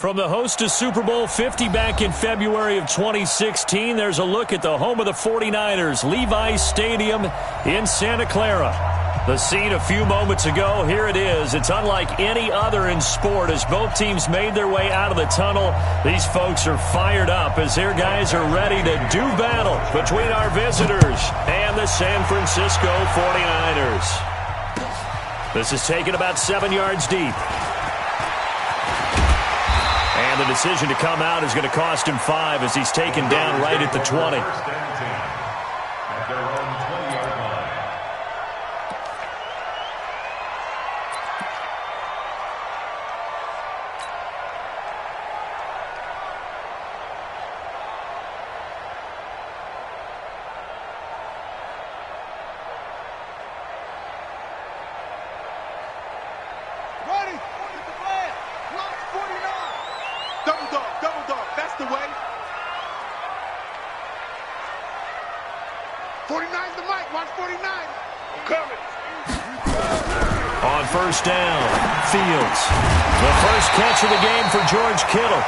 From the host to Super Bowl 50 back in February of 2016, there's a look at the home of the 49ers, Levi's Stadium in Santa Clara. The scene a few moments ago, here it is. It's unlike any other in sport as both teams made their way out of the tunnel. These folks are fired up as their guys are ready to do battle between our visitors and the San Francisco 49ers. This is taken about 7 yards deep. And the decision to come out is going to cost him 5 as he's taken down right at the 20. On first down, Fields. The first catch of the game for George Kittle.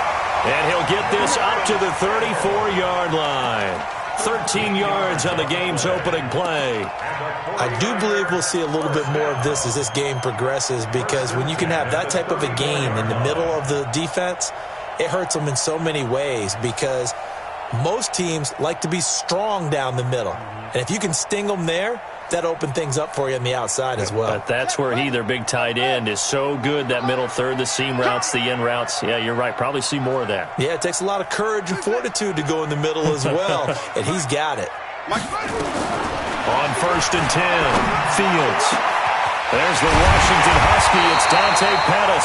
And he'll get this up to the 34-yard line. 13 yards on the game's opening play. I do believe we'll see a little bit more of this as this game progresses, because when you can have that type of a game in the middle of the defense, it hurts them in so many ways, because most teams like to be strong down the middle. And if you can sting them there, that opened things up for you on the outside as well. But that's where their big tight end, is so good, that middle third, the seam routes, the in routes. Yeah, you're right. Probably see more of that. Yeah, it takes a lot of courage and fortitude to go in the middle as well, and he's got it. On first and 10, Fields. There's the Washington Husky. It's Dante Pettis.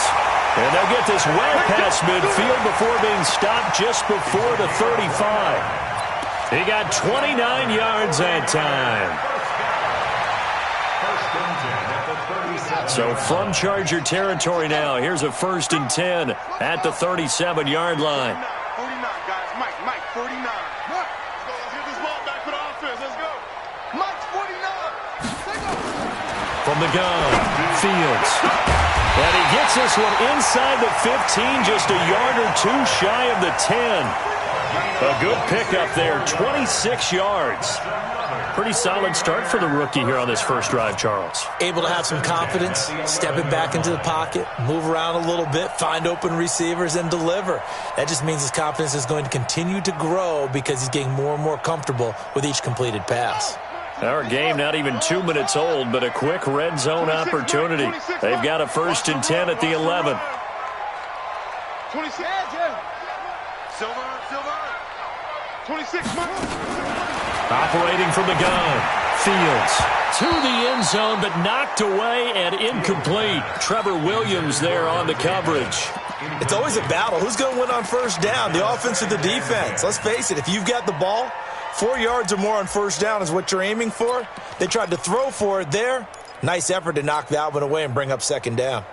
And they'll get this well past midfield before being stopped just before the 35. He got 29 yards that time. So from Charger territory now, here's a first and 10 at the 37-yard line. 49, guys. Mike, 49. Let's get this ball back for the offense. Let's go. Mike's 49. From the gun, Fields. And he gets this one inside the 15, just a yard or two shy of the 10. A good pickup there, 26 yards. Pretty solid start for the rookie here on this first drive, Charles. Able to have some confidence, stepping back into the pocket, move around a little bit, find open receivers, and deliver. That just means his confidence is going to continue to grow because he's getting more and more comfortable with each completed pass. Our game not even 2 minutes old, but a quick red zone opportunity. They've got a first and 10 at the 11. 26. Silver. 26. Operating from the gun, Fields to the end zone, but knocked away and incomplete. Trevor Williams there on the coverage. It's always a battle. Who's going to win on first down, the offense or the defense? Let's face it, if you've got the ball, 4 yards or more on first down is what you're aiming for. They tried to throw for it there. Nice effort to knock that one away and bring up second down.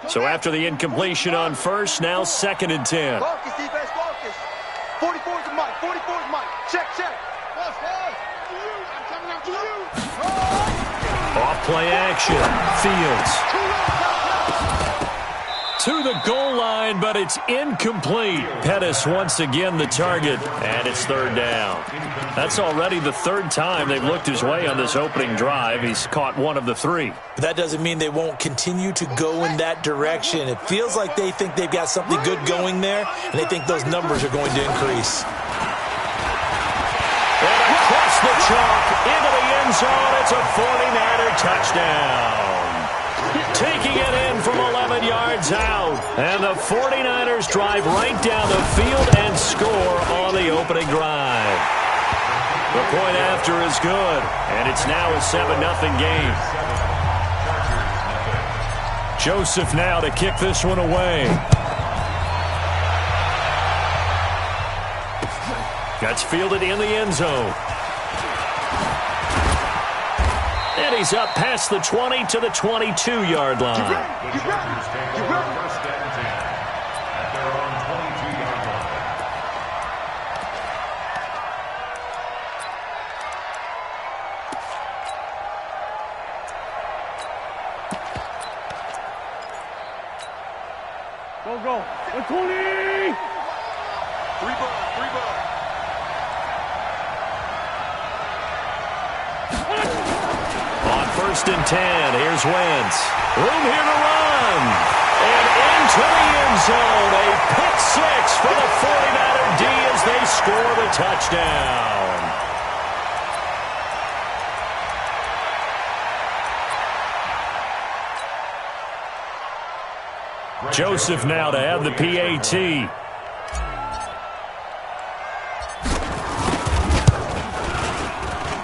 So after the incompletion on first, now second and 10. Focus, defense, focus. 44's Mike. 44's Mike. Check. I'm coming after you. Off play action. Fields to the goal line, but it's incomplete. Pettis once again the target, and it's third down. That's already the third time they've looked his way on this opening drive. He's caught one of the three. But that doesn't mean they won't continue to go in that direction. It feels like they think they've got something good going there, and they think those numbers are going to increase. And across the chalk, into the end zone, it's a 49er touchdown. Taking it in from 11 yards out. And the 49ers drive right down the field and score on the opening drive. The point after is good, and it's now a 7-0 game. Joseph now to kick this one away. That's fielded in the end zone. And he's up past the 20 to the 22-yard line. You ready? Three ball. On 1st and 10, here's Wentz. Room here to run. And into the end zone. A pick six for the 49er D as they score the touchdown. Joseph now to have the PAT.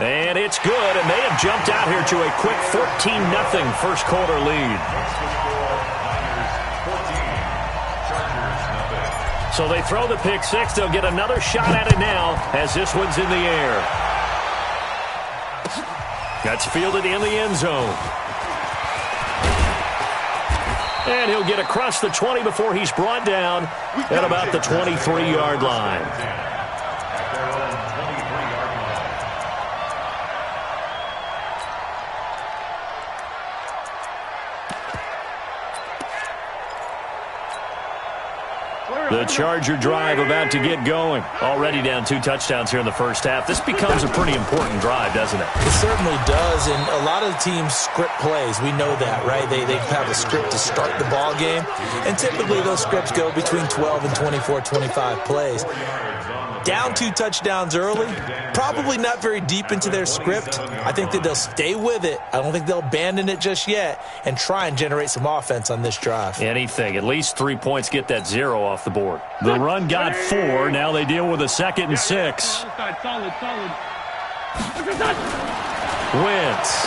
And it's good, and they have jumped out here to a quick 14-0 first quarter lead. So they throw the pick six. They'll get another shot at it now as this one's in the air. That's fielded in the end zone. And he'll get across the 20 before he's brought down at about the 23-yard line. The Charger drive about to get going. Already down 2 touchdowns here in the first half. This becomes a pretty important drive, doesn't it? It certainly does, and a lot of teams script plays. We know that, right? They have a script to start the ball game, and typically those scripts go between 12 and 24, 25 plays. Down 2 touchdowns early, probably not very deep into their script. I think that they'll stay with it. I don't think they'll abandon it just yet and try and generate some offense on this drive. Anything. At least 3 points, get that 0 off the board. The run got 4. Now they deal with a 2nd and 6. Solid. Wentz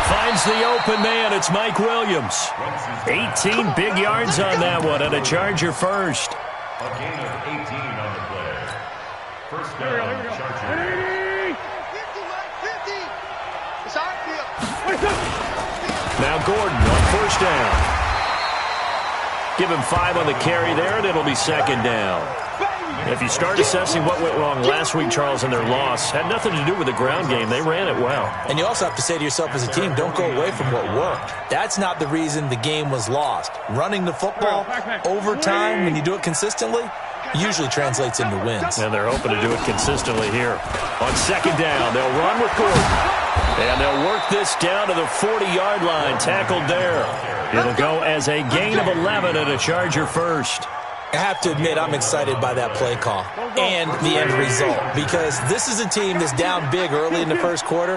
finds the open man. It's Mike Williams. 18 big yards on that one, and a Charger first. A gain of 18 on the play. First down, Chargers. 50. It's our field. Now Gordon on first down. Give him 5 on the carry there, and it'll be 2nd down. If you start assessing what went wrong last week, Charles, in their loss, had nothing to do with the ground game. They ran it well. And you also have to say to yourself as a team, don't go away from what worked. That's not the reason the game was lost. Running the football over time, when you do it consistently, usually translates into wins. And they're hoping to do it consistently here. On 2nd down, they'll run with Gordon. And they'll work this down to the 40-yard line, tackled there. It'll go as a gain of 11 and a Charger first. I have to admit, I'm excited by that play call and the end result, because this is a team that's down big early in the first quarter,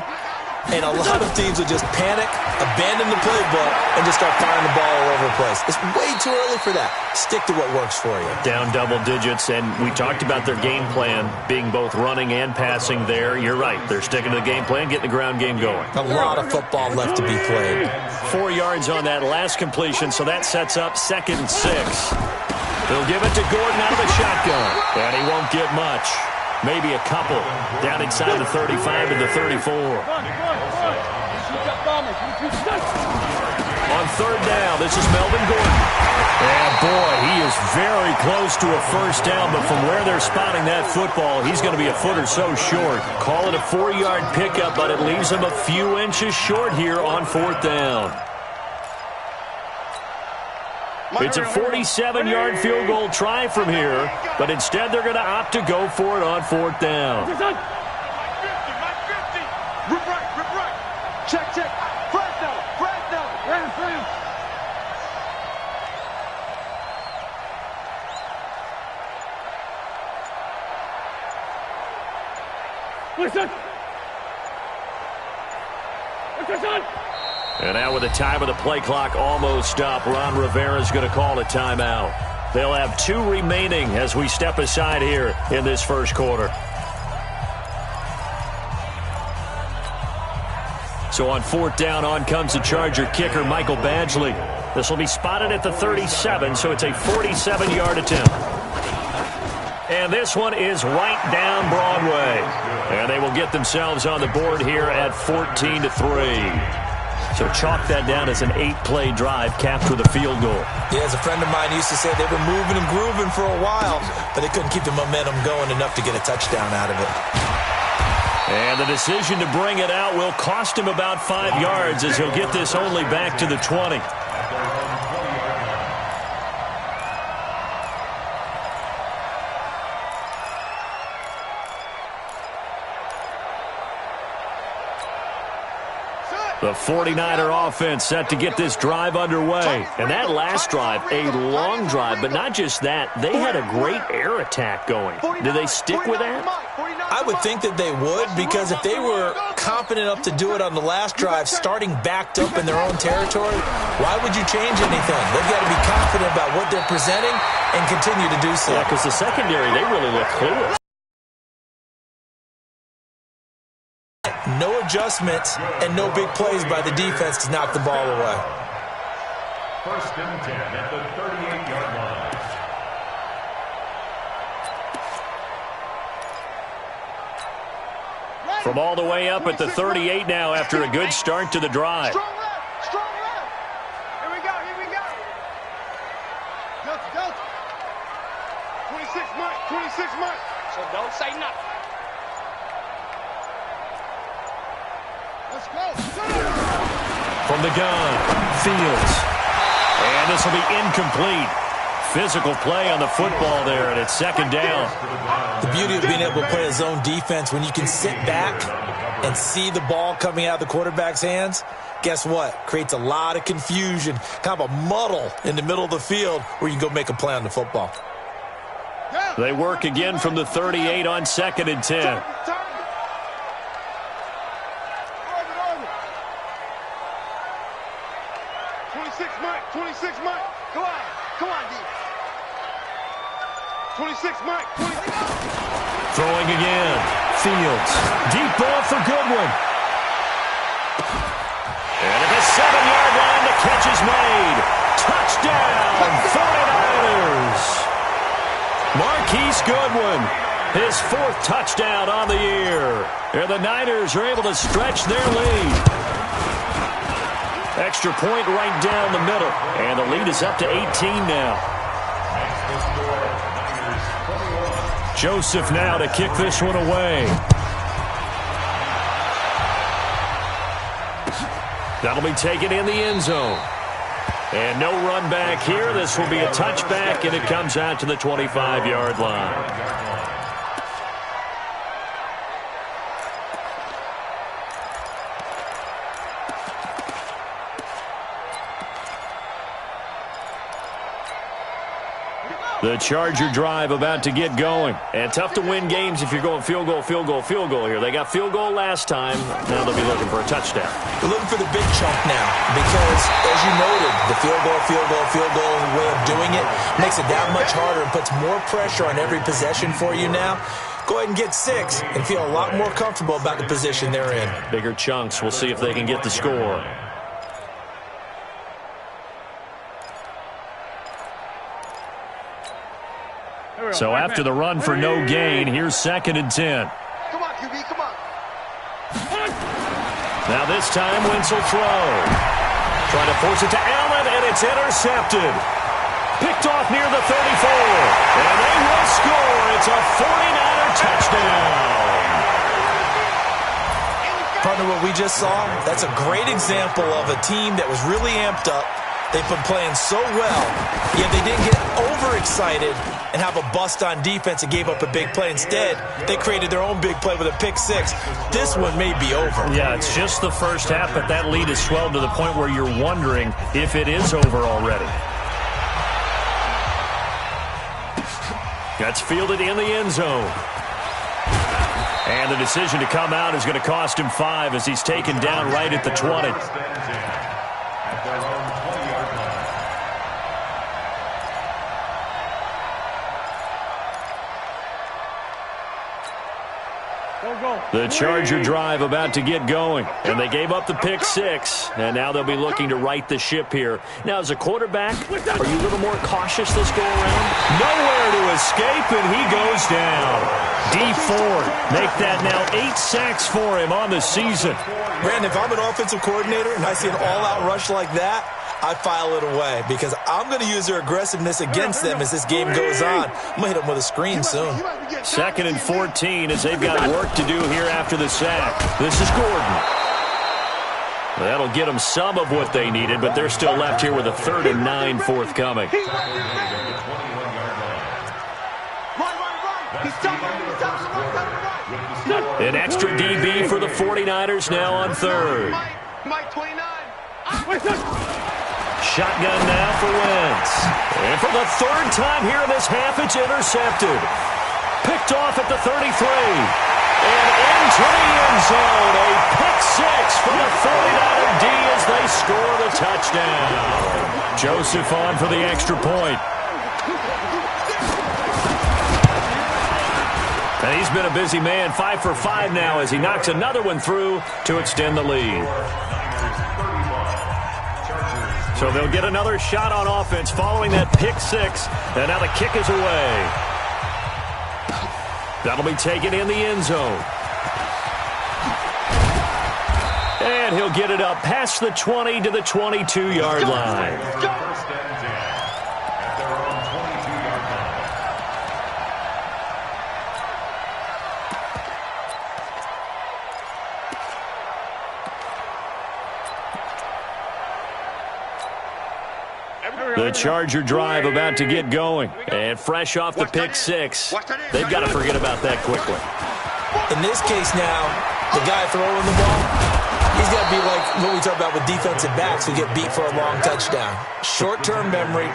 and a lot of teams will just panic, abandon the playbook, and just start firing the ball all over the place. It's way too early for that. Stick to what works for you. Down double digits, and we talked about their game plan being both running and passing there. You're right. They're sticking to the game plan, getting the ground game going. A lot of football left to be played. 4 yards on that last completion, so that sets up 2nd and 6. They'll give it to Gordon out of the shotgun, and he won't get much. Maybe a couple. Down inside the 35 and the 34. On 3rd down, this is Melvin Gordon. And boy, he is very close to a first down, but from where they're spotting that football, he's going to be a foot or so short. Call it a 4-yard pickup, but it leaves him a few inches short here on 4th down. It's a 47-yard field goal try from here, but instead they're going to opt to go for it on 4th down. Rip right. Check. Flag down. Listen. And now with the time of the play clock almost up, Ron Rivera's going to call a timeout. They'll have 2 remaining as we step aside here in this first quarter. So on 4th down, on comes the Charger kicker, Michael Badgley. This will be spotted at the 37, so it's a 47-yard attempt. And this one is right down Broadway. And they will get themselves on the board here at 14-3. So chalk that down as an 8-play drive capped with a field goal. Yeah, as a friend of mine used to say, they were moving and grooving for a while, but they couldn't keep the momentum going enough to get a touchdown out of it. And the decision to bring it out will cost him about 5 yards as he'll get this only back to the 20. The 49er offense set to get this drive underway. And that last drive, a long drive, but not just that. They had a great air attack going. Do they stick with that? I would think that they would, because if they were confident enough to do it on the last drive, starting backed up in their own territory, why would you change anything? They've got to be confident about what they're presenting and continue to do so. Yeah, because the secondary, they really look clueless. No adjustments and no big plays by the defense to knock the ball away. 1st and 10 at the 38-yard line. From all the way up at the 38 now after a good start to the drive. Strong left, strong left. Here we go, here we go. Delta. 26 Mike, 26 Mike. So don't say nothing. Let's go. From the gun, Fields. And this will be incomplete. Physical play on the football there, and it's 2nd down. The beauty of being able to play a zone defense, when you can sit back and see the ball coming out of the quarterback's hands, guess what? Creates a lot of confusion, kind of a muddle in the middle of the field where you can go make a play on the football. They work again from the 38 on 2nd and 10. 26 Mike. Come on, D. 26 Mike. 26. Throwing again. Fields. Deep ball for Goodwin. And at the 7-yard line, the catch is made. Touchdown, 49ers. Marquise Goodwin, his 4th touchdown on the year. And the Niners are able to stretch their lead. Extra point right down the middle. And the lead is up to 18 now. Joseph now to kick this one away. That'll be taken in the end zone. And no run back here. This will be a touchback, and it comes out to the 25-yard line. The Charger drive about to get going. And tough to win games if you're going field goal here. They got field goal last time. Now they'll be looking for a touchdown. They're looking for the big chunk now because, as you noted, the field goal way of doing it makes it that much harder and puts more pressure on every possession for you now. Go ahead and get 6 and feel a lot more comfortable about the position they're in. Bigger chunks. We'll see if they can get the score. So after the run for no gain, here's 2nd and 10. Come on, QB, come on. Now this time, Wentz will throw. Trying to force it to Allen, and it's intercepted. Picked off near the 34. And they will score. It's a 49er touchdown. Partner, what we just saw, that's a great example of a team that was really amped up. They've been playing so well, yet they didn't get overexcited and have a bust on defense and gave up a big play. Instead, they created their own big play with a pick 6. This one may be over. Yeah, it's just the first half, but that lead has swelled to the point where you're wondering if it is over already. That's fielded in the end zone. And the decision to come out is going to cost him 5 as he's taken down right at the 20. The Charger drive about to get going, and they gave up the pick 6, and now they'll be looking to right the ship here. Now, as a quarterback, are you a little more cautious this go-around? Nowhere to escape, and he goes down. D Ford make that now 8 sacks for him on the season. Brandon, if I'm an offensive coordinator and I see an all-out rush like that, I file it away because I'm going to use their aggressiveness against them as this game goes on. I'm going to hit them with a screen soon. 2nd and 14 as they've got work to do here after the sack. This is Gordon. That'll get them some of what they needed, but they're still left here with a 3rd and 9 forthcoming. An extra DB for the 49ers now on 3rd. Mike 29. Shotgun now for Wentz. And for the third time here in this half, it's intercepted. Picked off at the 33. And into the end zone. A pick six for the 49er D as they score the touchdown. Joseph on for the extra point. And he's been a busy man, 5 for 5 now as he knocks another one through to extend the lead. So they'll get another shot on offense following that pick six. And now the kick is away. That'll be taken in the end zone. And he'll get it up past the 20 to the 22-yard line. First and 10 at their own 22-yard line. The Charger drive about to get going. And fresh off the pick six, they've got to forget about that quickly. In this case now, the guy throwing the ball, he's got to be like what we talk about with defensive backs who get beat for a long touchdown. Short-term memory,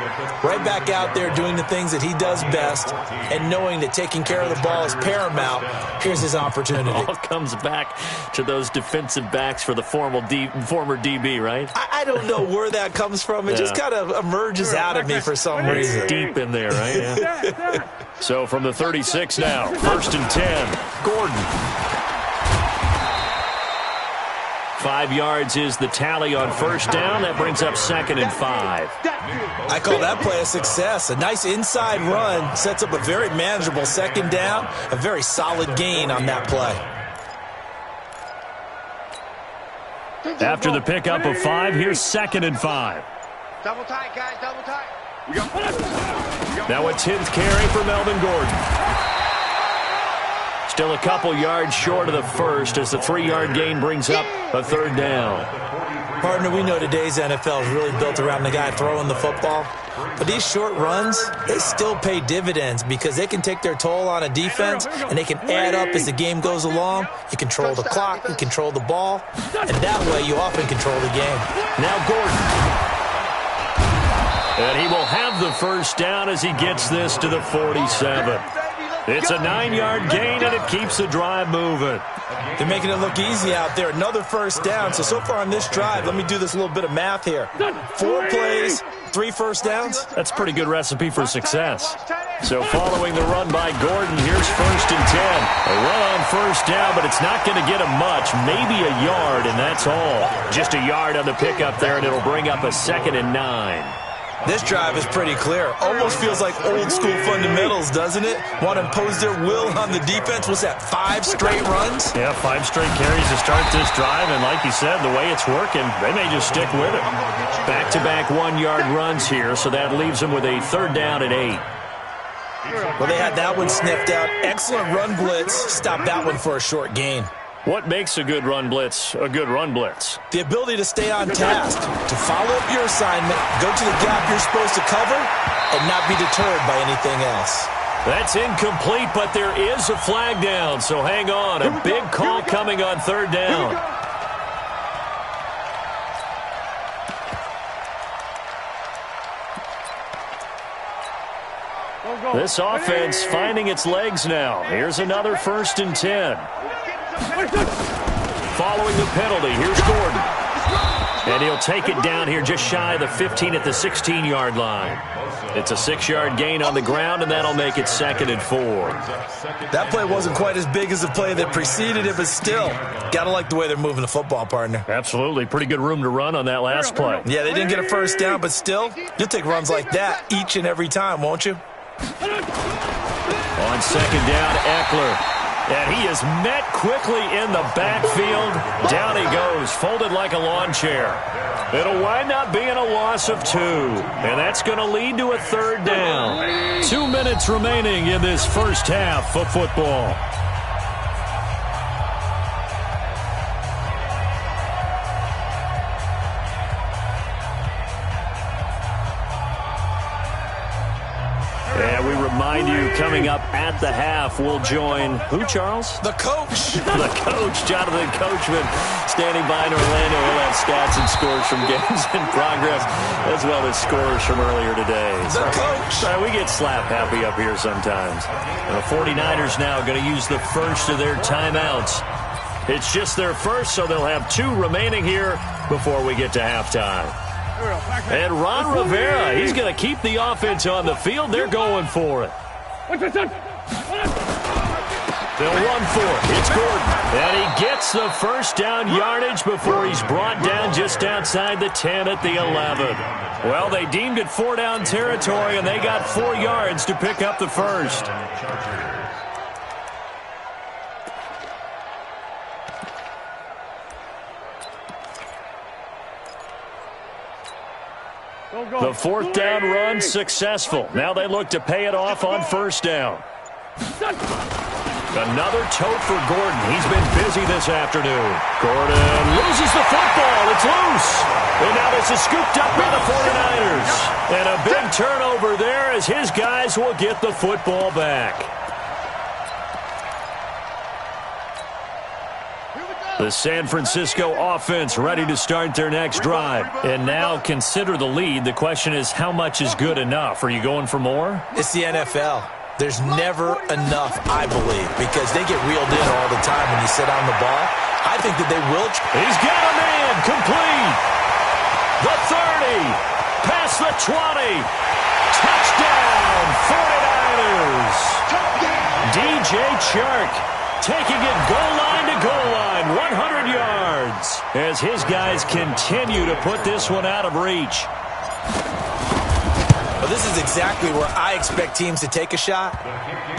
right back out there doing the things that he does best, and knowing that taking care of the ball is paramount. Here's his opportunity. All comes back to those defensive backs for the former DB, right? I don't know where that comes from. It just kind of emerges out of me for some reason. Deep in there, right? Yeah. So from the 36 now, 1st and 10, Gordon. 5 yards is the tally on first down. That brings up 2nd and 5. I call that play a success. A nice inside run sets up a very manageable 2nd down. A very solid gain on that play. After the pickup of 5, here's 2nd and 5. Double tight, guys, double tight. Now a 10th carry for Melvin Gordon. Still a couple yards short of the first as the 3-yard gain brings up a 3rd down. Partner, we know today's NFL is really built around the guy throwing the football. But these short runs, they still pay dividends because they can take their toll on a defense and they can add up as the game goes along. You control the clock, you control the ball, and that way you often control the game. Now Gordon. And he will have the first down as he gets this to the 47. It's a 9-yard gain, and it keeps the drive moving. They're making it look easy out there. Another first down. So far on this drive, let me do this little bit of math here. 4 plays, 3 first downs. That's a pretty good recipe for success. So following the run by Gordon, here's 1st and 10. A run on first down, but it's not going to get him much. Maybe a yard, and that's all. Just a yard on the pickup there, and it'll bring up a 2nd and 9. This drive is pretty clear. Almost feels like old school fundamentals, doesn't it? Want to impose their will on the defense. What's that, 5 straight runs? Yeah, 5 straight carries to start this drive, and like you said, the way it's working, they may just stick with it. Back-to-back 1-yard runs here, so that leaves them with a 3rd down and 8. Well, they had that one sniffed out. Excellent run blitz. Stopped that one for a short gain. What makes a good run blitz a good run blitz? The ability to stay on task, to follow up your assignment, go to the gap you're supposed to cover, and not be deterred by anything else. That's incomplete, but there is a flag down, so hang on. A big call coming on 3rd down. This offense finding its legs now. Here's another 1st and 10. Following the penalty, here's Gordon. And he'll take it down here just shy of the 15 at the 16-yard line. It's a 6-yard gain on the ground, and that'll make it 2nd and 4. That play wasn't quite as big as the play that preceded it, but still, gotta like the way they're moving the football, partner. Absolutely. Pretty good room to run on that last play. Yeah, they didn't get a first down, but still, you'll take runs like that each and every time, won't you? On 2nd down, Eckler. And he is met quickly in the backfield. Down he goes, folded like a lawn chair. It'll wind up being a loss of 2. And that's going to lead to a 3rd down. 2 minutes remaining in this first half of football. And we remind remind you, coming up at the half, we'll join who, Charles? The coach. The coach, Jonathan Coachman, standing by in Orlando. He'll have stats and scores from games in progress, as well as scores from earlier today. The coach. We get slap happy up here sometimes. And the 49ers now going to use the first of their timeouts. It's just their first, so they'll have 2 remaining here before we get to halftime. And Ron Rivera, he's going to keep the offense on the field. They're going for it. They'll run for it. It's Gordon. And he gets the first down yardage before he's brought down just outside the 10 at the 11. Well, they deemed it 4-down territory, and they got 4 yards to pick up the first. The 4th down run successful. Now they look to pay it off on 1st down. Another tote for Gordon. He's been busy this afternoon. Gordon loses the football. It's loose. And now this is scooped up by the 49ers. And a big turnover there as his guys will get the football back. The San Francisco offense ready to start their next drive. And now consider the lead. The question is, how much is good enough? Are you going for more? It's the NFL. There's never enough, I believe, because they get reeled in all the time when you sit on the ball. I think that they will. He's got a man. Complete. The 30. Past the 20. Touchdown, 49ers. DJ Chark taking it goal line to goal line, 100 yards, as his guys continue to put this one out of reach. Well, this is exactly where I expect teams to take a shot.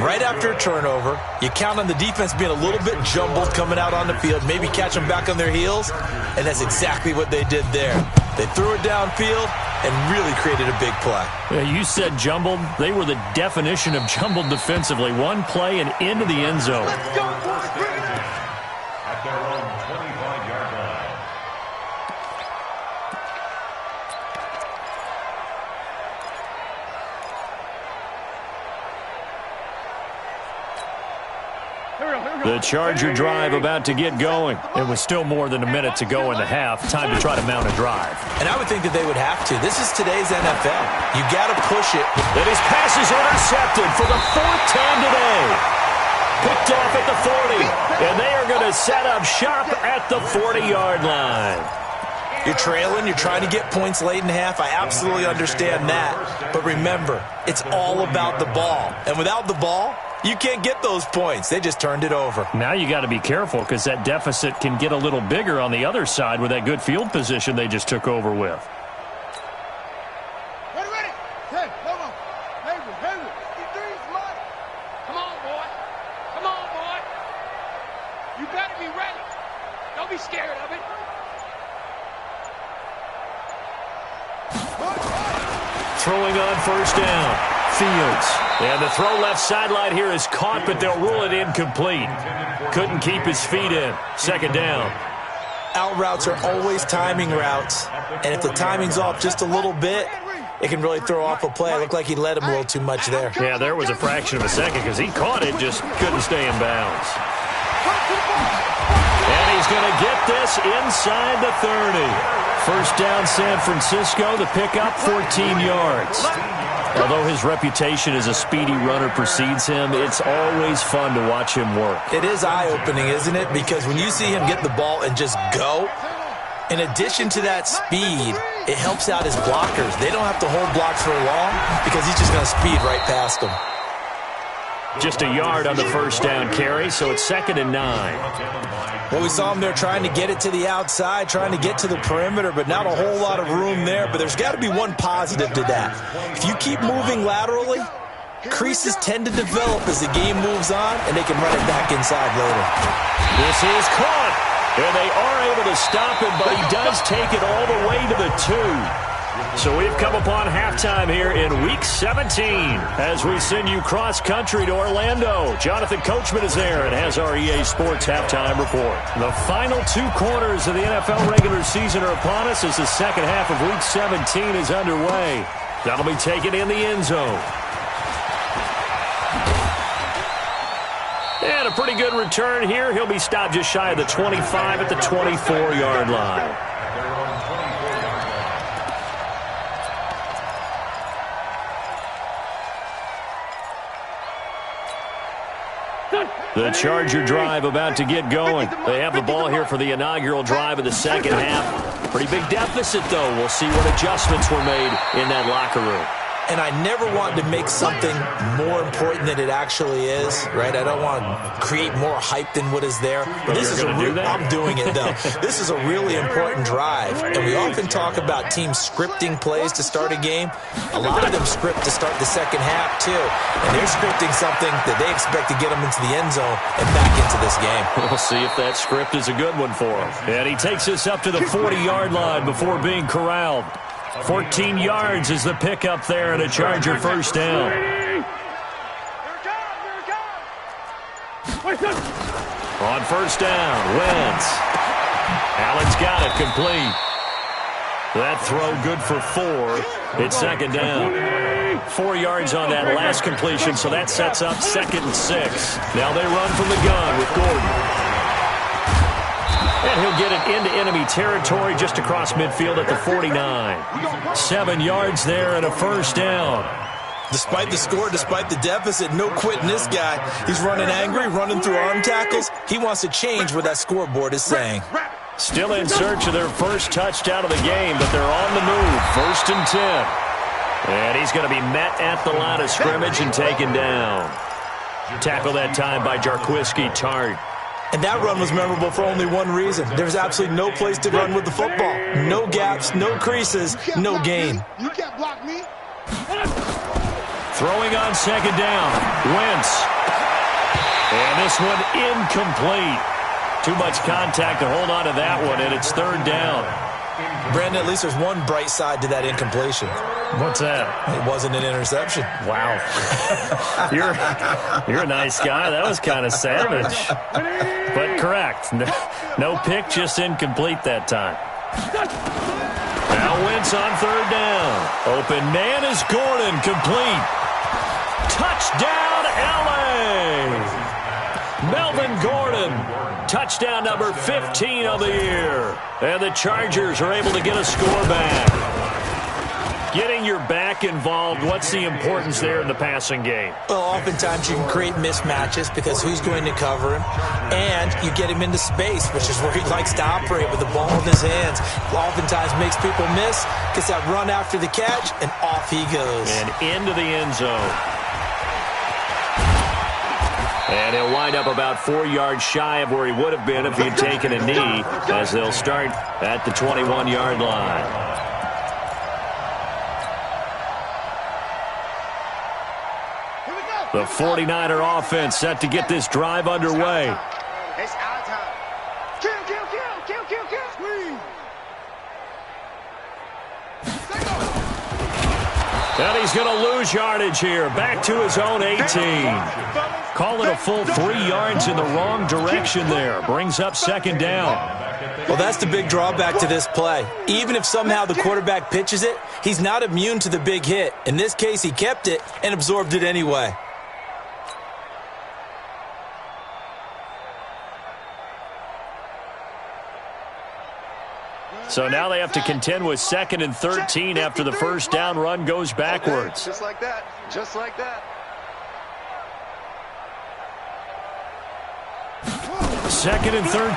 Right after a turnover, you count on the defense being a little bit jumbled coming out on the field, maybe catch them back on their heels, and that's exactly what they did there. They threw it downfield and really created a big play. Yeah, you said jumbled. They were the definition of jumbled defensively. One play and into the end zone. Let's go, boys. At their own 25-yard line. The Charger drive about to get going. It was still more than a minute to go in the half. Time to try to mount a drive. And I would think that they would have to. This is today's NFL. You got to push it. And his pass is intercepted for the 4th time today. Picked off at the 40. And they are going to set up shop at the 40-yard line. You're trailing. You're trying to get points late in half. I absolutely understand that. But remember, it's all about the ball. And without the ball, you can't get those points. They just turned it over. Now you got to be careful because that deficit can get a little bigger on the other side with that good field position they just took over with. Ready. Hey, come on. Hayward. These mine. Come on, boy. You got to be ready. Don't be scared of it. Throwing on 1st down. Fields. And the throw left sideline here is caught, but they'll rule it incomplete. Couldn't keep his feet in. 2nd down. Out routes are always timing routes. And if the timing's off just a little bit, it can really throw off a play. It looked like he led him a little too much there. Yeah, there was a fraction of a second because he caught it, just couldn't stay in bounds. And he's going to get this inside the 30. 1st down San Francisco, the pickup 14 yards. Although his reputation as a speedy runner precedes him, it's always fun to watch him work. It is eye-opening, isn't it? Because when you see him get the ball and just go, in addition to that speed, it helps out his blockers. They don't have to hold blocks for long because he's just going to speed right past them. Just a yard on the 1st down carry, so it's 2nd and 9. Well, we saw him there trying to get it to the outside, trying to get to the perimeter, but not a whole lot of room there. But there's got to be one positive to that. If you keep moving laterally, creases tend to develop as the game moves on, and they can run it back inside later. This is caught, and they are able to stop him, but he does take it all the way to the 2. So we've come upon halftime here in Week 17 as we send you cross-country to Orlando. Jonathan Coachman is there and has our EA Sports halftime report. The final 2 quarters of the NFL regular season are upon us as the second half of Week 17 is underway. That'll be taken in the end zone. And a pretty good return here. He'll be stopped just shy of the 25 at the 24-yard line. The Charger drive about to get going. They have the ball here for the inaugural drive of the second half. Pretty big deficit, though. We'll see what adjustments were made in that locker room. And I never want to make something more important than it actually is, right? I don't want to create more hype than what is there. But this is I'm doing it, though. This is a really important drive. And we often talk about teams scripting plays to start a game. A lot of them script to start the second half, too. And they're scripting something that they expect to get them into the end zone and back into this game. We'll see if that script is a good one for him. And he takes us up to the 40-yard line before being corralled. 14 yards is the pickup there and a Charger first down. On first down, Wentz. Allen's got it complete. That throw good for 4. It's second down. 4 yards on that last completion, so that sets up 2nd and 6. Now they run from the gun with Gordon. And he'll get it into enemy territory just across midfield at the 49. 7 yards there and a first down. Despite the score, despite the deficit, no quitting this guy. He's running angry, running through arm tackles. He wants to change what that scoreboard is saying. Still in search of their first touchdown of the game, but they're on the move. 1st and 10. And he's going to be met at the line of scrimmage and taken down. Tackle that time by Jarquiski Tart. And that run was memorable for only one reason. There's absolutely no place to run with the football. No gaps, no creases, no gain. You can't block me. Throwing on second down. Wentz. And this one incomplete. Too much contact to hold on to that one, and it's 3rd down. Brandon, at least there's one bright side to that incompletion. What's that? It wasn't an interception. Wow. You're a nice guy. That was kind of savage. But correct. No pick, just incomplete that time. Now Wentz on 3rd down. Open man is Gordon. Complete. Touchdown, L.A. Melvin Gordon. Touchdown number 15 of the year. And the Chargers are able to get a score back. Getting your back involved, what's the importance there in the passing game? Well, oftentimes you can create mismatches because who's going to cover him? And you get him into space, which is where he likes to operate with the ball in his hands. Oftentimes makes people miss, gets that run after the catch, and off he goes. And into the end zone. And he'll wind up about 4 yards shy of where he would have been if he had taken a knee, as they'll start at the 21-yard line. The 49er offense set to get this drive underway. It's our time. Kill, kill, kill, kill, kill, kill. Squeeze. And he's going to lose yardage here. Back to his own 18. Call it a full 3 yards in the wrong direction there. Brings up second down. Well, that's the big drawback to this play. Even if somehow the quarterback pitches it, he's not immune to the big hit. In this case, he kept it and absorbed it anyway. So now they have to contend with 2nd and 13 after the first down run goes backwards. Just like that. Just like that. 2nd and 13.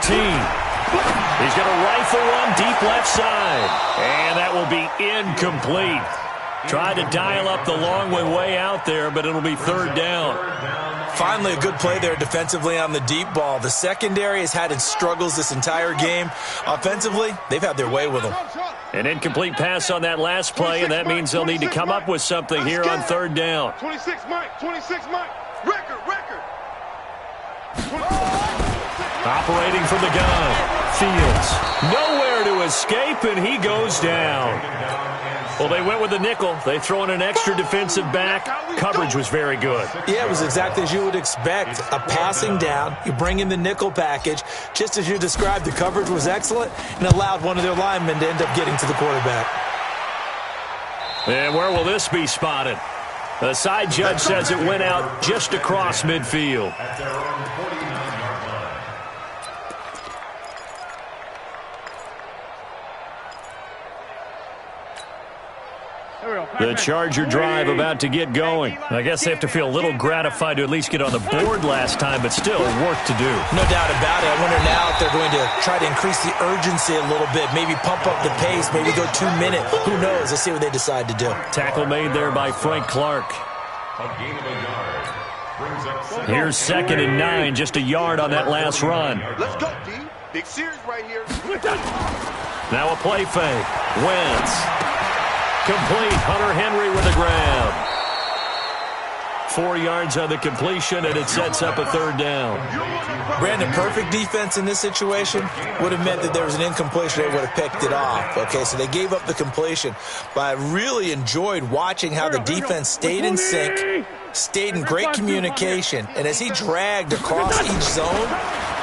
He's going to rifle one deep left side. And that will be incomplete. Tried to dial up the long way out there, but it'll be 3rd down. Finally, a good play there defensively on the deep ball. The secondary has had its struggles this entire game. Offensively, they've had their way with them. An incomplete pass on that last play, and that means they'll need to come up with something here on 3rd down. 26 Mike, 26 Mike. Record. Operating from the gun. Fields. Nowhere to escape, and he goes down. Well, they went with the nickel. They throw in an extra defensive back. Coverage was very good. Yeah, it was exactly as you would expect. A passing down. You bring in the nickel package. Just as you described, the coverage was excellent and allowed one of their linemen to end up getting to the quarterback. And where will this be spotted? The side judge says it went out just across midfield. At their own 49-yard line. The Charger drive about to get going. I guess they have to feel a little gratified to at least get on the board last time, but still work to do. No doubt about it. I wonder now if they're going to try to increase the urgency a little bit, maybe pump up the pace, maybe go 2 minutes. Who knows? Let's see what they decide to do. Tackle made there by Frank Clark. A gain of a yard. Brings up second. Here's 2nd and 9, just a yard on that last run. Let's go, D. Big series right here. Now a play fake. Wentz. Complete. Hunter Henry with the grab. 4 yards on the completion, and it sets up a 3rd down. Brandon, perfect defense in this situation would have meant that there was an incompletion. They would have picked it off. Okay, so they gave up the completion. But I really enjoyed watching how the defense stayed in sync, stayed in great communication. And as he dragged across each zone,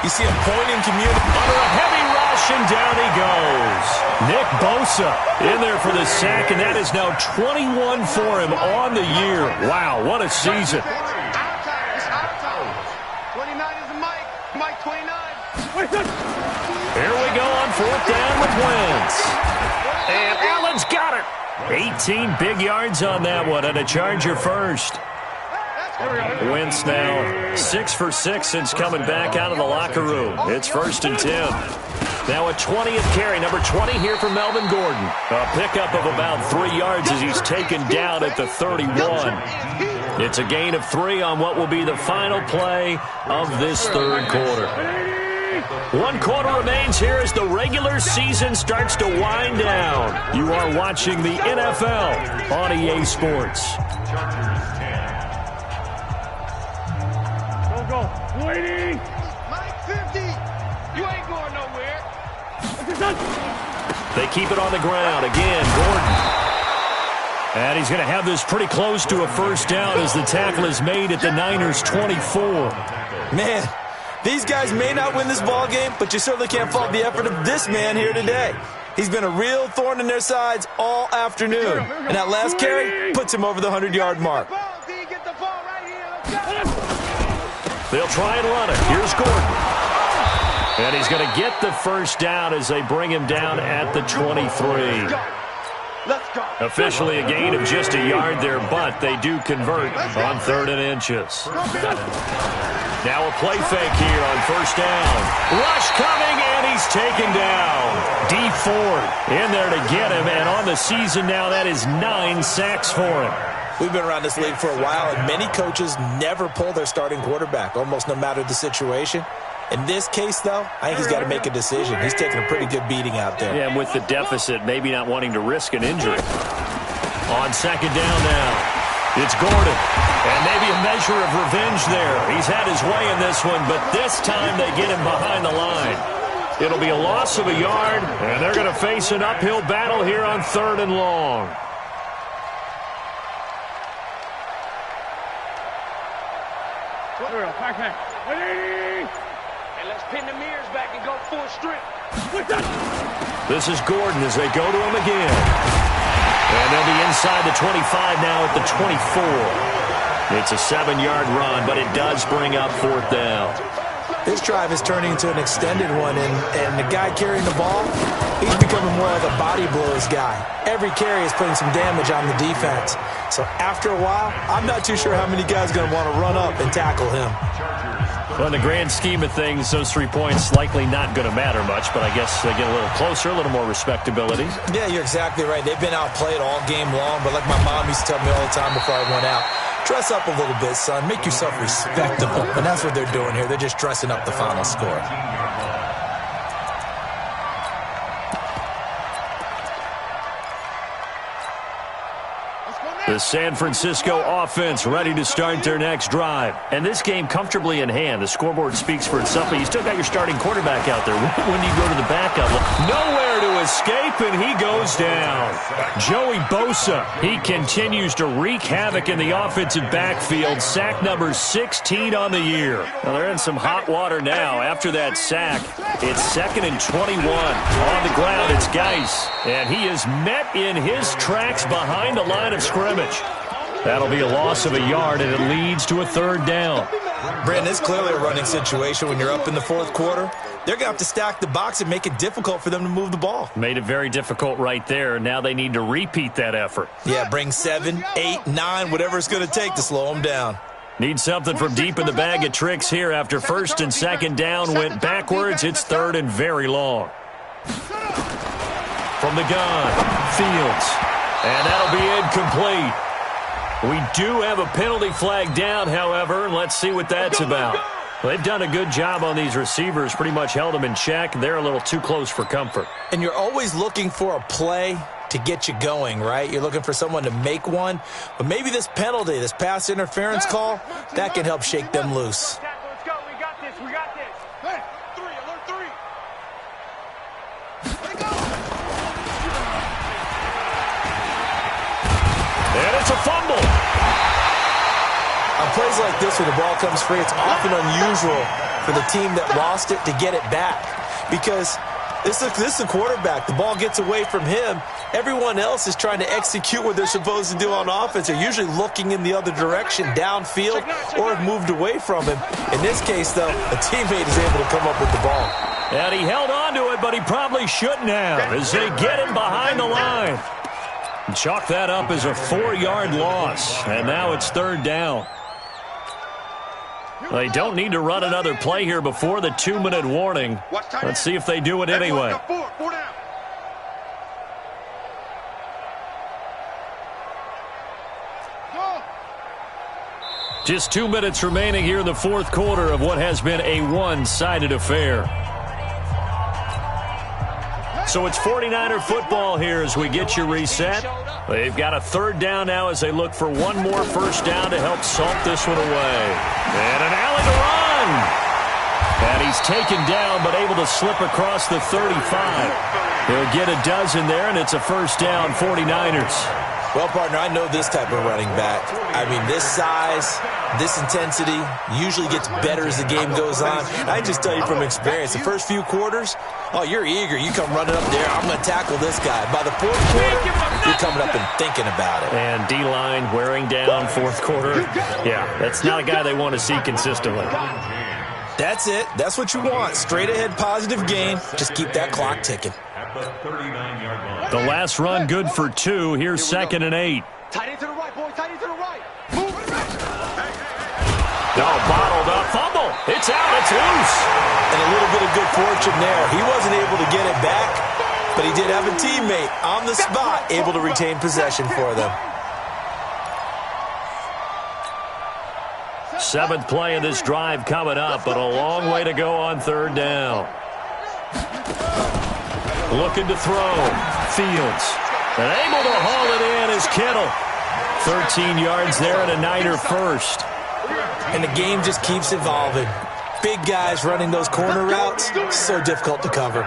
you see him pointing communication. Under a heavy rush, and down he goes. Nick Bosa in there for the sack, and that is now 21 for him on the year. Wow, what a season. 29 is Mike. Mike 29. Here we go on 4th down with Wentz. And Allen's got it. 18 big yards on that one, and a Charger first. Wentz now 6 for 6 since coming back out of the locker room. It's 1st and 10. Now a 20th carry, number 20 here for Melvin Gordon. A pickup of about 3 yards as he's taken down at the 31. It's a gain of 3 on what will be the final play of this 3rd quarter. 1 quarter remains here as the regular season starts to wind down. You are watching the NFL on EA Sports. Go. Waiting. Mike 50. You ain't going nowhere. They keep it on the ground. Again, Gordon. And he's going to have this pretty close to a 1st down as the tackle is made at the Niners' 24. Man, these guys may not win this ball game, but you certainly can't fault the effort of this man here today. He's been a real thorn in their sides all afternoon. And that last carry puts him over the 100-yard mark. Get the ball right here. Let's go. They'll try and run it. Here's Gordon. And he's going to get the 1st down as they bring him down at the 23. Let's go. Officially a gain of just a yard there, but they do convert on 3rd and inches. Now a play fake here on 1st down. Rush coming, and he's taken down. D Ford in there to get him, and on the season now, that is 9 sacks for him. We've been around this league for a while, and many coaches never pull their starting quarterback, almost no matter the situation. In this case, though, I think he's got to make a decision. He's taking a pretty good beating out there. Yeah, and with the deficit, maybe not wanting to risk an injury. On 2nd down now, it's Gordon. And maybe a measure of revenge there. He's had his way in this one, but this time they get him behind the line. It'll be a loss of a yard, and they're going to face an uphill battle here on 3rd and long. And let's pin the mirrors back and go full strip. This is Gordon as they go to him again. And they'll be inside the 25 now at the 24. It's a 7-yard run, but it does bring up 4th down. This drive is turning into an extended one, and the guy carrying the ball, he's becoming more of a body blows guy. Every carry is putting some damage on the defense. So after a while, I'm not too sure how many guys are going to want to run up and tackle him. Well, in the grand scheme of things, those 3 points likely not going to matter much, but I guess they get a little closer, a little more respectability. Yeah, you're exactly right. They've been outplayed all game long, but like my mom used to tell me all the time before I went out, dress up a little bit, son. Make yourself respectable. And that's what they're doing here. They're just dressing up the final score. The San Francisco offense ready to start their next drive. And this game comfortably in hand. The scoreboard speaks for itself, but you still got your starting quarterback out there. When do you go to the backup? Nowhere to escape, and he goes down. Joey Bosa, he continues to wreak havoc in the offensive backfield. Sack number 16 on the year. Well, they're in some hot water now. After that sack, it's 2nd and 21. On the ground, it's Geis. And he is met in his tracks behind the line of scrimmage. That'll be a loss of a yard, and it leads to a third down. Brandon, it's clearly a running situation when you're up in the fourth quarter. They're going to have to stack the box and make it difficult for them to move the ball. Made it very difficult right there. Now they need to repeat that effort. Yeah, bring 7, 8, 9, whatever it's going to take to slow them down. Need something from deep in the bag of tricks here. After first and second down went backwards, it's third and very long. From the gun, Fields. And that'll be incomplete. We do have a penalty flag down, however, and let's see what that's about. They've done a good job on these receivers, pretty much held them in check. They're a little too close for comfort. And you're always looking for a play to get you going, right? You're looking for someone to make one. But maybe this penalty, this pass interference call, that can help shake them loose. Let's go. We got this. We got this. Hey, 3, alert 3. And it's a fumble. On plays like this where the ball comes free, it's often unusual for the team that lost it to get it back. Because this is the quarterback. The ball gets away from him. Everyone else is trying to execute what they're supposed to do on offense. They're usually looking in the other direction, downfield, or have moved away from him. In this case, though, a teammate is able to come up with the ball. And he held on to it, but he probably shouldn't have as they get him behind the line. Chalk that up as a 4-yard loss, and now it's third down. They don't need to run another play here before the 2-minute warning. Let's see if they do it anyway. Just 2 minutes remaining here in the fourth quarter of what has been a one-sided affair. So it's 49er football here as we get you reset. They've got a third down now as they look for one more first down to help salt this one away. And an alley to run. And he's taken down but able to slip across the 35. He'll get a dozen there, and it's a first down, 49ers. Well, partner, I know this type of running back. I mean, this size, this intensity usually gets better as the game goes on. I just tell you from experience, the first few quarters, oh, you're eager. You come running up there, I'm going to tackle this guy. By the fourth quarter, you're coming up and thinking about it. And D-line wearing down fourth quarter. Yeah, that's not a guy they want to see consistently. That's it. That's what you want. Straight ahead positive gain. Just keep that clock ticking. The last run good for 2. Here's 2nd and 8. Tight end to the right, boy. Tight end to the right. No, bottled up. Fumble. It's out. It's loose. And a little bit of good fortune there. He wasn't able to get it back, but he did have a teammate on the spot able to retain possession for them. 7th play of this drive coming up, but a long way to go on third down. Looking to throw. Fields. And able to haul it in is Kittle. 13 yards there and a Niner first. And the game just keeps evolving. Big guys running those corner routes, so difficult to cover.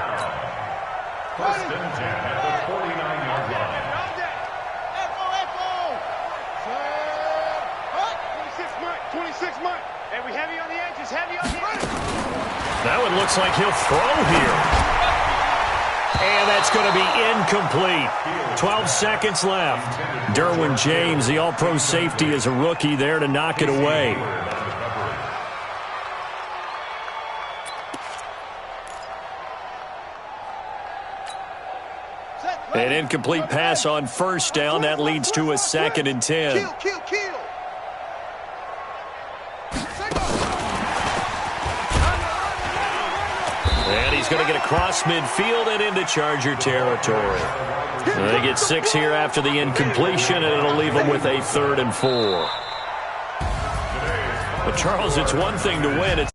First and 10 at the 49-yard line. 26 Mike. And we heavy on the edges, heavy on the edges. That one looks like he'll throw here. And that's going to be incomplete. 12 seconds left. Derwin James, the all-pro safety, is a rookie there to knock it away. An incomplete pass on first down. That leads to a 2nd and 10. Kill. And he's going to get across midfield and into Charger territory. They get 6 here after the incompletion, and it'll leave them with a 3rd and 4. But, Charles, it's one thing to win. It's